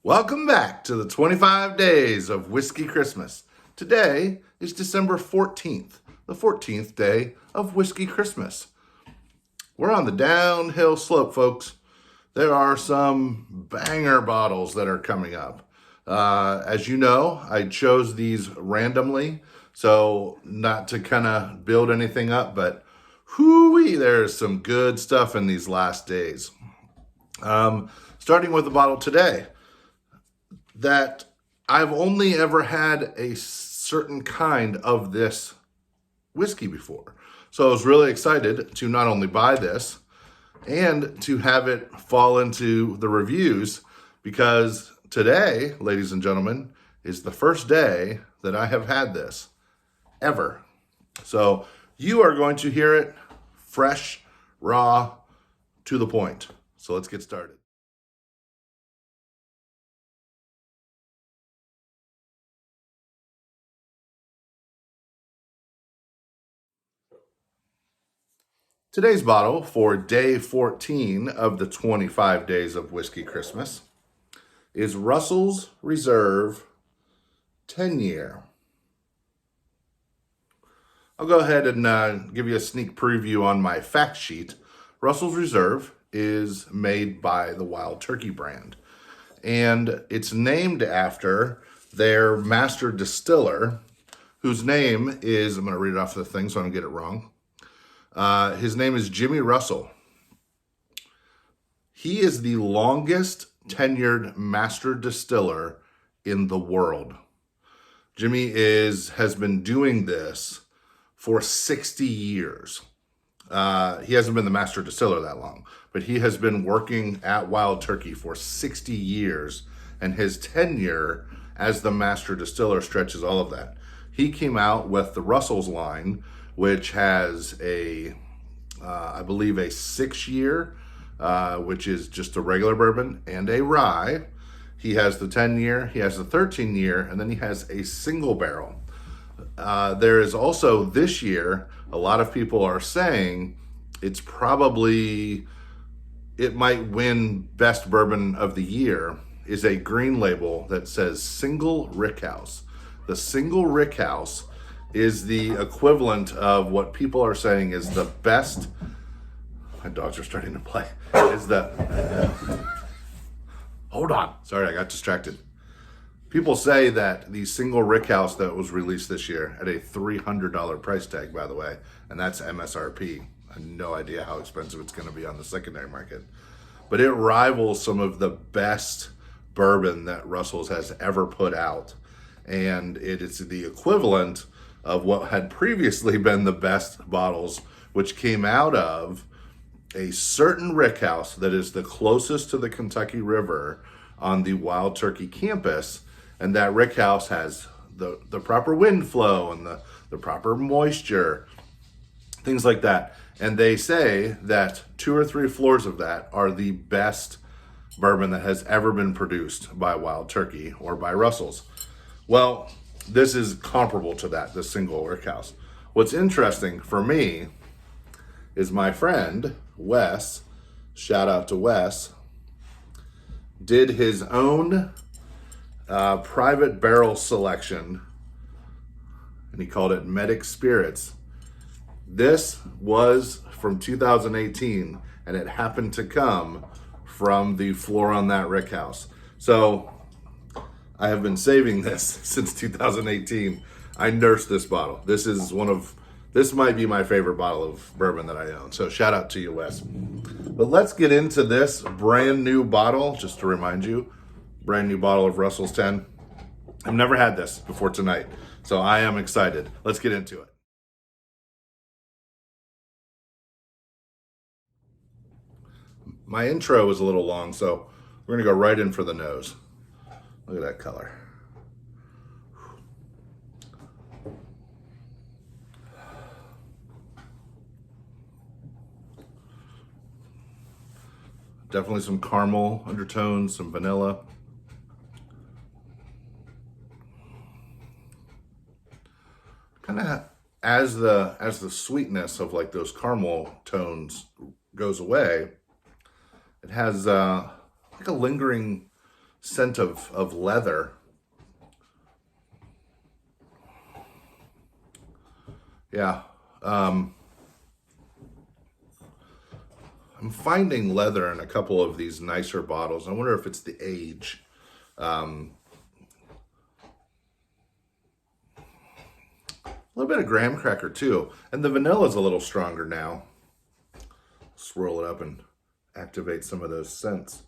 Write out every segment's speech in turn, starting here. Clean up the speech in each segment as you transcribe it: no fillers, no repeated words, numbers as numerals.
Welcome back to the 25 days of Whiskey Christmas. Today is December 14th, the 14th day of Whiskey Christmas. We're on the downhill slope, folks. There are some banger bottles that are coming up. As you know, I chose these randomly, so not to kind of build anything up, but whoo-wee, there's some good stuff in these last days. Starting with the bottle today, that I've only ever had a certain kind of this whiskey before. So I was really excited to not only buy this and to have it fall into the reviews, because today, ladies and gentlemen, is the first day that I have had this ever. So you are going to hear it fresh, raw, to the point. So let's get started. Today's bottle for day 14 of the 25 days of Whiskey Christmas is Russell's Reserve 10-year. I'll go ahead and give you a sneak preview on my fact sheet. Russell's Reserve is made by the Wild Turkey brand, and it's named after their master distiller, whose name is, I'm going to read it off the thing so I don't get it wrong. His name is Jimmy Russell. He is the longest tenured master distiller in the world. Jimmy has been doing this for 60 years. He hasn't been the master distiller that long, but he has been working at Wild Turkey for 60 years, and his tenure as the master distiller stretches all of that. He came out with the Russell's line, which has I believe a 6-year, which is just a regular bourbon, and a rye. He has the 10-year, he has the 13-year, and then he has a single barrel. There is also this year, a lot of people are saying it might win best bourbon of the year, is a green label that says Single Rickhouse. The Single Rickhouse is the equivalent of what people are saying is the best. My dogs are starting to play. Hold on. Sorry, I got distracted. People say that the Single Rickhouse that was released this year at a $300 price tag, by the way, and that's MSRP. I have no idea how expensive it's going to be on the secondary market, but it rivals some of the best bourbon that Russell's has ever put out, and it is the equivalent of what had previously been the best bottles, which came out of a certain rickhouse that is the closest to the Kentucky River on the Wild Turkey campus. And that rickhouse has the proper wind flow and the proper moisture, things like that. And they say that 2 or 3 floors of that are the best bourbon that has ever been produced by Wild Turkey or by Russell's. Well, this is comparable to that, the Single Rickhouse. What's interesting for me is my friend, Wes, shout out to Wes, did his own private barrel selection, and he called it Medic Spirits. This was from 2018, and it happened to come from the floor on that rickhouse. So I have been saving this since 2018. I nursed this bottle. This might be my favorite bottle of bourbon that I own. So shout out to you, Wes. But let's get into this brand new bottle. Just to remind you, brand new bottle of Russell's 10. I've never had this before tonight, so I am excited. Let's get into it. My intro was a little long, so we're gonna go right in for the nose. Look at that color. Definitely some caramel undertones, some vanilla. Kind of as the sweetness of like those caramel tones goes away, it has like a lingering scent of leather. Yeah. I'm finding leather in a couple of these nicer bottles. I wonder if it's the age. A little bit of graham cracker too. And the vanilla's a little stronger now. Swirl it up and activate some of those scents.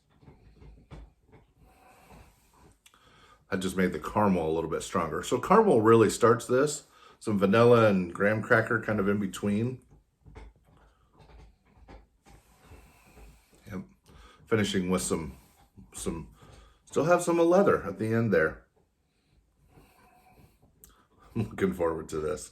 I just made the caramel a little bit stronger. So caramel really starts this. Some vanilla and graham cracker kind of in between. Yep. Finishing with some, still have some leather at the end there. I'm looking forward to this.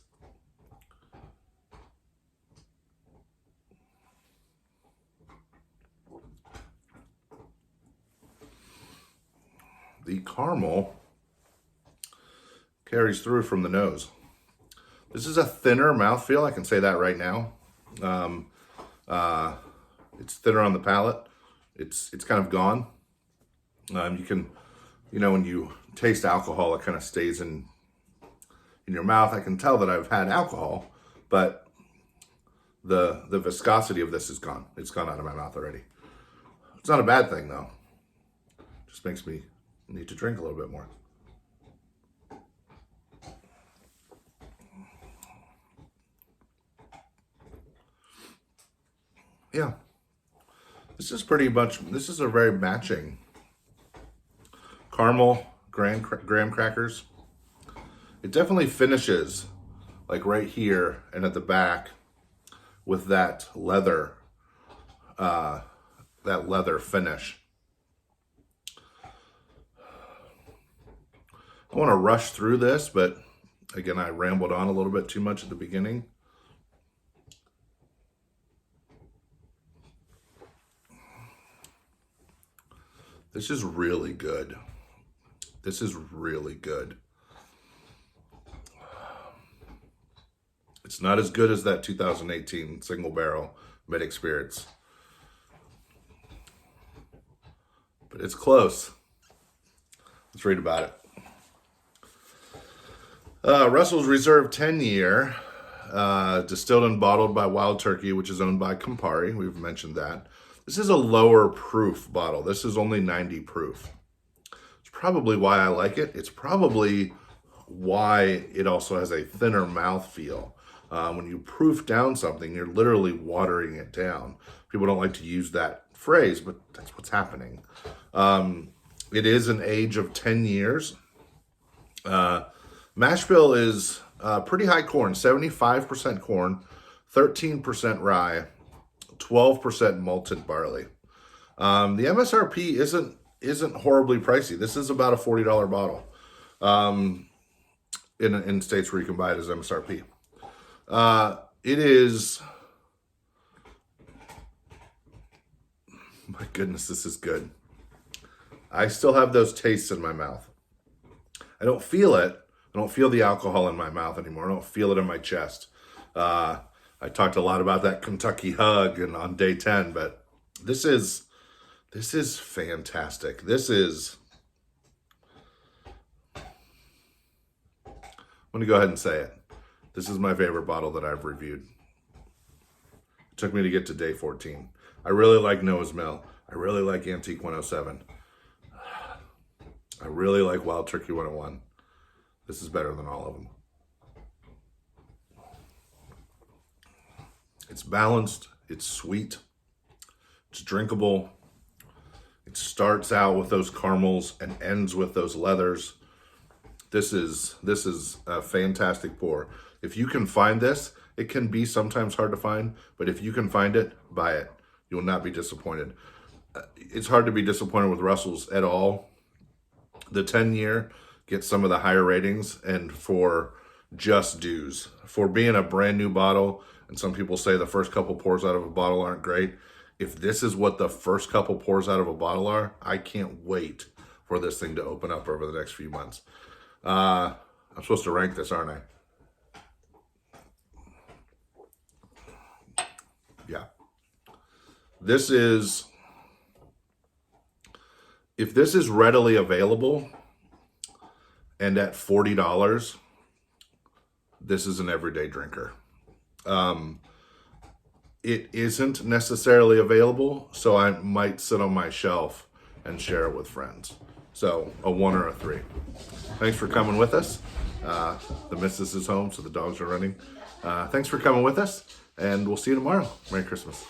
The caramel carries through from the nose. This is a thinner mouthfeel, I can say that right now. It's thinner on the palate. It's kind of gone. You can, when you taste alcohol, it kind of stays in your mouth. I can tell that I've had alcohol, but the viscosity of this is gone. It's gone out of my mouth already. It's not a bad thing though. Just makes me need to drink a little bit more. Yeah, this is pretty much, this is a very matching caramel, graham crackers. It definitely finishes like right here and at the back with that leather finish. I want to rush through this, but again, I rambled on a little bit too much at the beginning. This is really good. This is really good. It's not as good as that 2018 single barrel Medic Spirits, but it's close. Let's read about it. Russell's Reserve 10-year, distilled and bottled by Wild Turkey, which is owned by Campari. We've mentioned that. This is a lower proof bottle. This is only 90 proof. It's probably why I like it. It's probably why it also has a thinner mouthfeel. When you proof down something, you're literally watering it down. People don't like to use that phrase, but that's what's happening. It is an age of 10 years. Mash bill is pretty high corn, 75% corn, 13% rye, 12% malted barley. The MSRP isn't horribly pricey. This is about a $40 bottle in states where you can buy it as MSRP. It is, my goodness, this is good. I still have those tastes in my mouth. I don't feel it. I don't feel the alcohol in my mouth anymore. I don't feel it in my chest. I talked a lot about that Kentucky Hug and on day 10, but this is fantastic. I'm going to go ahead and say it. This is my favorite bottle that I've reviewed. It took me to get to day 14. I really like Noah's Mill. I really like Antique 107. I really like Wild Turkey 101. This is better than all of them. It's balanced, it's sweet, it's drinkable. It starts out with those caramels and ends with those leathers. This is a fantastic pour. If you can find this, it can be sometimes hard to find, but if you can find it, buy it. You will not be disappointed. It's hard to be disappointed with Russell's at all. The 10-year gets some of the higher ratings, and for just dues. For being a brand new bottle, and some people say the first couple pours out of a bottle aren't great. If this is what the first couple pours out of a bottle are, I can't wait for this thing to open up over the next few months. I'm supposed to rank this, aren't I? Yeah. This is If this is readily available and at $40, this is an everyday drinker. It isn't necessarily available, so I might sit on my shelf and share it with friends. So a 1 or a 3. Thanks for coming with us. The missus is home, so the dogs are running. Thanks for coming with us, and we'll see you tomorrow. Merry Christmas.